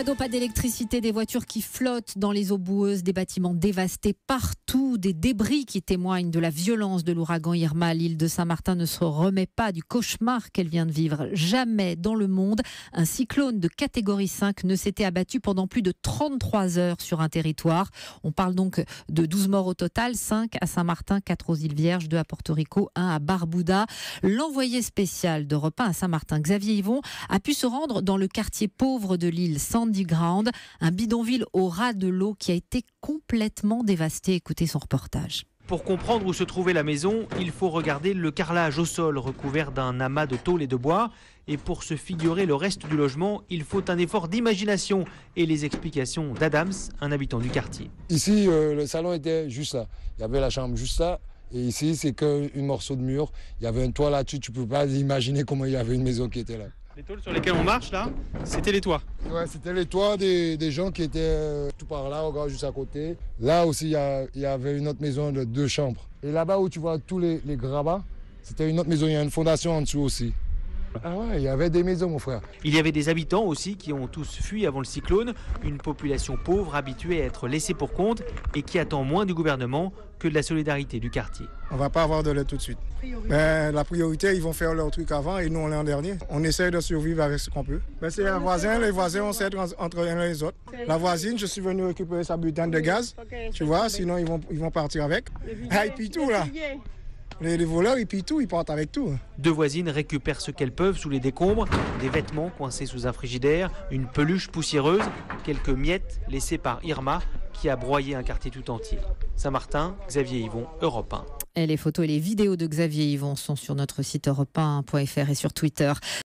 Pas d'eau, pas d'électricité, des voitures qui flottent dans les eaux boueuses, des bâtiments dévastés partout, des débris qui témoignent de la violence de l'ouragan Irma. L'île de Saint-Martin ne se remet pas du cauchemar qu'elle vient de vivre. Jamais dans le monde, un cyclone de catégorie 5 ne s'était abattu pendant plus de 33 heures sur un territoire. On parle donc de 12 morts au total, 5 à Saint-Martin, 4 aux îles Vierges, 2 à Porto Rico, 1 à Barbuda. L'envoyé spécial d'Europe 1 à Saint-Martin, Xavier Yvon, a pu se rendre dans le quartier pauvre de l'île, Sandy Ground, un bidonville au ras de l'eau qui a été complètement dévasté. Écoutez son reportage. Pour comprendre où se trouvait la maison, il faut regarder le carrelage au sol recouvert d'un amas de tôle et de bois. Et pour se figurer le reste du logement, il faut un effort d'imagination et les explications d'Adams, un habitant du quartier. Ici, le salon était juste là. Il y avait la chambre juste là. Et ici, c'est qu'un morceau de mur. Il y avait un toit là-dessus. Tu ne peux pas imaginer comment il y avait une maison qui était là. Les tôles sur lesquelles on marche là, c'était les toits. Ouais, c'était les toits des gens qui étaient tout par là, regarde juste à côté. Là aussi, il y avait une autre maison de 2 chambres. Et là-bas où tu vois tous les gravats, c'était une autre maison. Il y a une fondation en dessous aussi. Ah ouais, il y avait des maisons, mon frère. Il y avait des habitants aussi qui ont tous fui avant le cyclone. Une population pauvre habituée à être laissée pour compte et qui attend moins du gouvernement que de la solidarité du quartier. On va pas avoir de l'aide tout de suite. Mais la priorité, ils vont faire leur truc avant et nous on est en dernier. On essaie de survivre avec ce qu'on peut. Mais c'est un voisin, les voisins on s'aide entre les uns et les autres. La voisine, je suis venu récupérer sa butane de gaz, tu vois, sinon ils vont partir avec. Ah, et puis tout là. Les voleurs, ils pillent tout, ils partent avec tout. 2 voisines récupèrent ce qu'elles peuvent sous les décombres, des vêtements coincés sous un frigidaire, une peluche poussiéreuse, quelques miettes laissées par Irma qui a broyé un quartier tout entier. Saint-Martin, Xavier Yvon, Europe 1. Et les photos et les vidéos de Xavier Yvon sont sur notre site europe1.fr et sur Twitter.